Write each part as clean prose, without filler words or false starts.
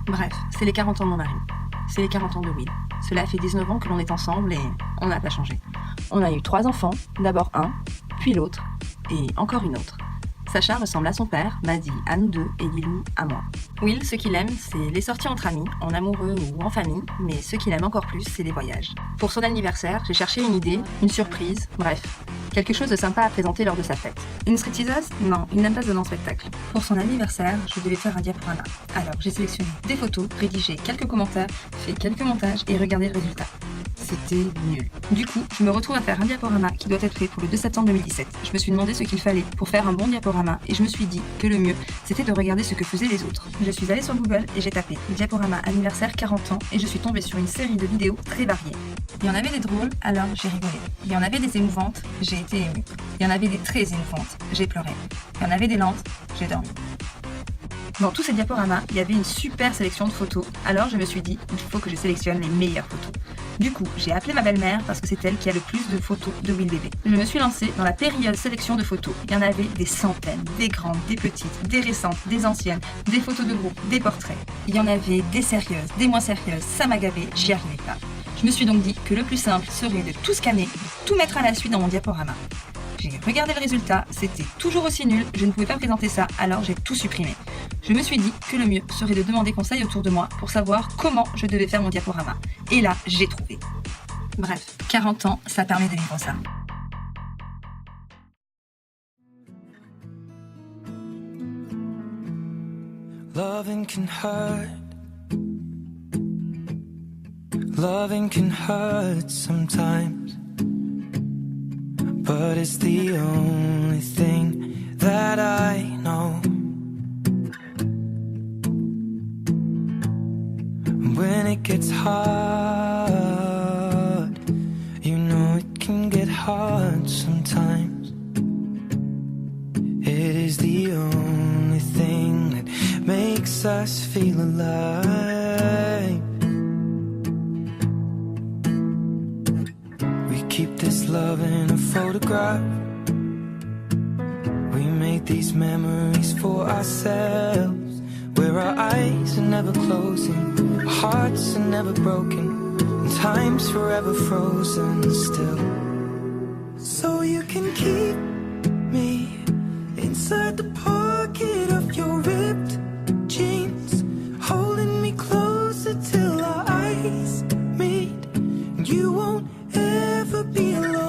Bref, c'est les 40 ans de mon mari. C'est les 40 ans de Will. Cela fait 19 ans que l'on est ensemble et on n'a pas changé. On a eu 3 enfants, d'abord un, puis l'autre, et encore une autre. Sacha ressemble à son père, Maddy à nous deux et Lilou à moi. Will, ce qu'il aime, c'est les sorties entre amis, en amoureux ou en famille, mais ce qu'il aime encore plus, c'est les voyages. Pour son anniversaire, j'ai cherché une idée, une surprise, bref, quelque chose de sympa à présenter lors de sa fête. Une stripteaseuse ? Non, il n'aime pas ce genre de spectacle. Pour son anniversaire, je devais faire un diaporama. Alors, j'ai sélectionné des photos, rédigé quelques commentaires, fait quelques montages et regardé le résultat. C'était nul. Du coup, je me retrouve à faire un diaporama qui doit être fait pour le 2 septembre 2017. Je me suis demandé ce qu'il fallait pour faire un bon diaporama et je me suis dit que le mieux, c'était de regarder ce que faisaient les autres. Je suis allée sur Google et j'ai tapé diaporama anniversaire 40 ans et je suis tombée sur une série de vidéos très variées. Il y en avait des drôles, alors j'ai rigolé. Il y en avait des émouvantes, j'ai été émue. Il y en avait des très émouvantes, j'ai pleuré. Il y en avait des lentes, j'ai dormi. Dans tous ces diaporamas, il y avait une super sélection de photos. Alors je me suis dit, il faut que je sélectionne les meilleures photos. Du coup, j'ai appelé ma belle-mère parce que c'est elle qui a le plus de photos de Will bébé. Je me suis lancée dans la période sélection de photos. Il y en avait des centaines, des grandes, des petites, des récentes, des anciennes, des photos de groupe, des portraits. Il y en avait des sérieuses, des moins sérieuses, ça m'a gavé, j'y arrivais pas. Je me suis donc dit que le plus simple serait de tout scanner, de tout mettre à la suite dans mon diaporama. J'ai regardé le résultat, c'était toujours aussi nul, je ne pouvais pas présenter ça, alors j'ai tout supprimé. Je me suis dit que le mieux serait de demander conseil autour de moi pour savoir comment je devais faire mon diaporama. Et là, j'ai trouvé. Bref, 40 ans, ça permet de vivre ça. Loving can hurt. Loving can hurt sometimes. But it's the only thing that I know. When it gets hard, you know it can get hard sometimes. It is the only thing that makes us feel alive. We keep this love in a photograph. We made these memories for ourselves, where our eyes are never closing, our hearts are never broken, and time's forever frozen still. So you can keep me inside the pocket of your ripped jeans, holding me closer till our eyes meet, and you won't ever be alone.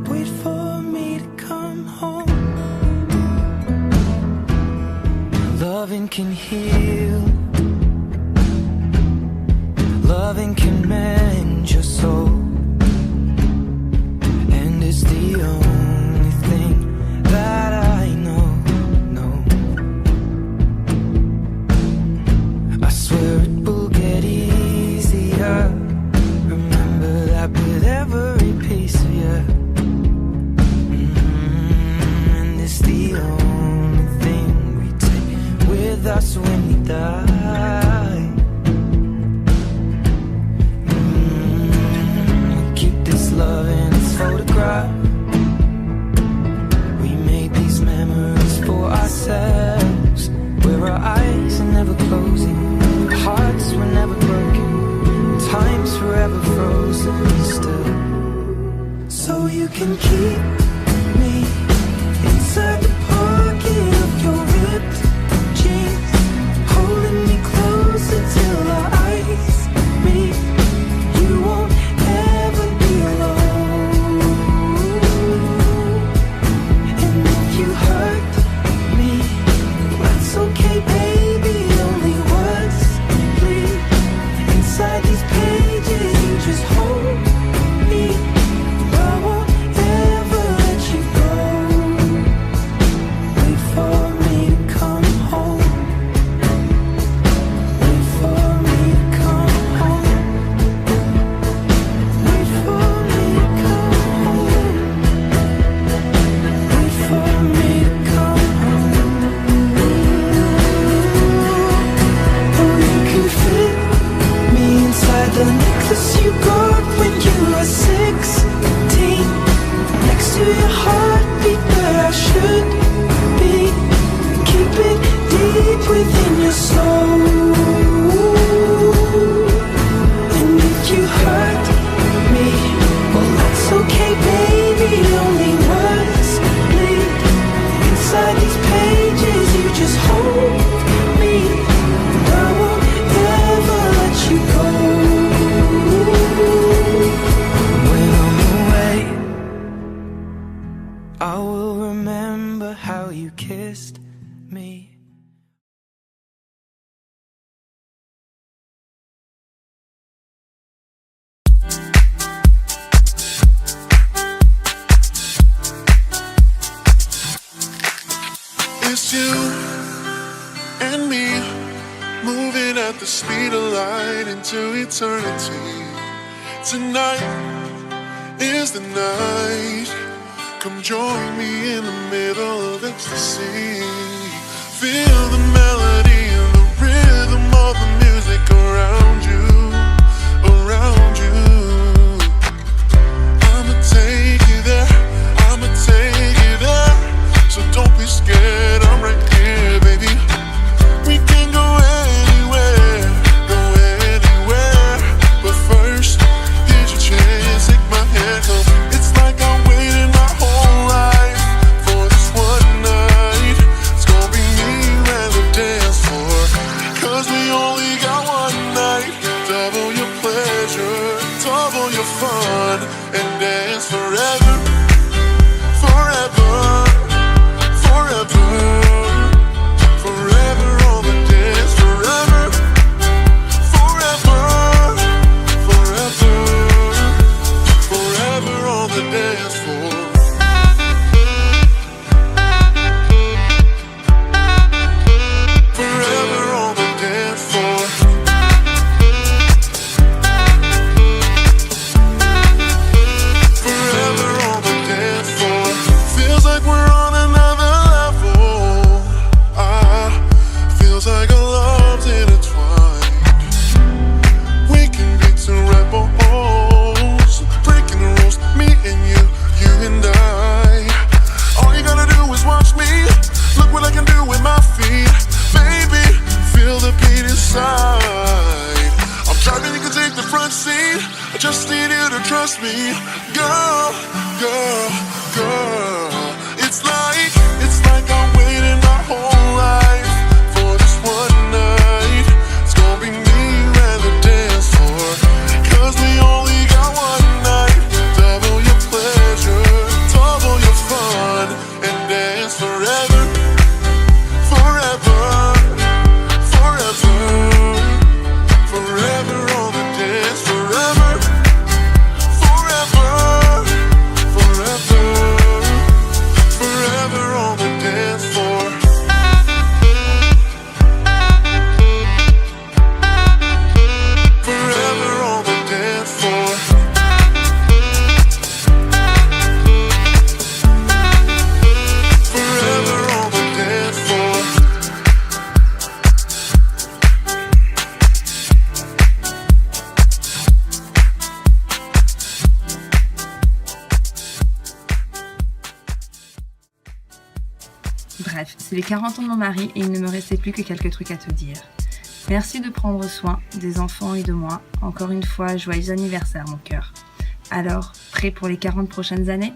Wait for me to come home. Loving can heal. Loving can mend your soul. And it's the only thing that I know. I swear it will get easier. Remember that with every piece of you. And it's the only thing we take with us when we die. We keep this love in its photograph. We made these memories for ourselves, where our eyes are never closing, our hearts were never broken, time's forever frozen still. So you can keep me inside the pocket of your ripped jeans, holding me you kissed me. It's you and me, moving at the speed of light into eternity. Tonight is the night. Come join me in the middle of ecstasy. Feel the melody and the rhythm of the music around you, around you. I'ma take you there, I'ma take you there. So don't be scared, I'm right here, baby. We can go anywhere, go anywhere. But first, here's your chance, take my hand, come. It's like I'm waiting my whole life for this one night. It's gonna be me and the dance floor, 'cause we only got one night. Double your pleasure, double your fun, and dance forever, forever, forever, forever on the dance, forever, forever, forever, forever on the dance floor. Forever on the dance floor. Forever on the dance floor. Feels like we're on another level. Feels like our love's intertwined. We can be two rebels, breaking the rules, me and you and I. All you gotta do is watch me. Look what I can do with my feet, baby. Feel the beat inside. I'm driving, you can take the front seat. I just need you to trust me, girl, girl, girl. It's like I'm waiting my whole life for this one night. It's gonna be me and the dance floor, 'cause we only got one night. Double your pleasure, double your fun, and dance forever, forever, forever, forever on the dance, forever, forever, forever, forever on the dance floor. Forever on the dance floor. Forever on the dance floor. Bref, c'est les 40 ans de mon mari et il ne me restait plus que quelques trucs à te dire. Merci de prendre soin des enfants et de moi. Encore une fois, joyeux anniversaire mon cœur. Alors, prêt pour les 40 prochaines années ?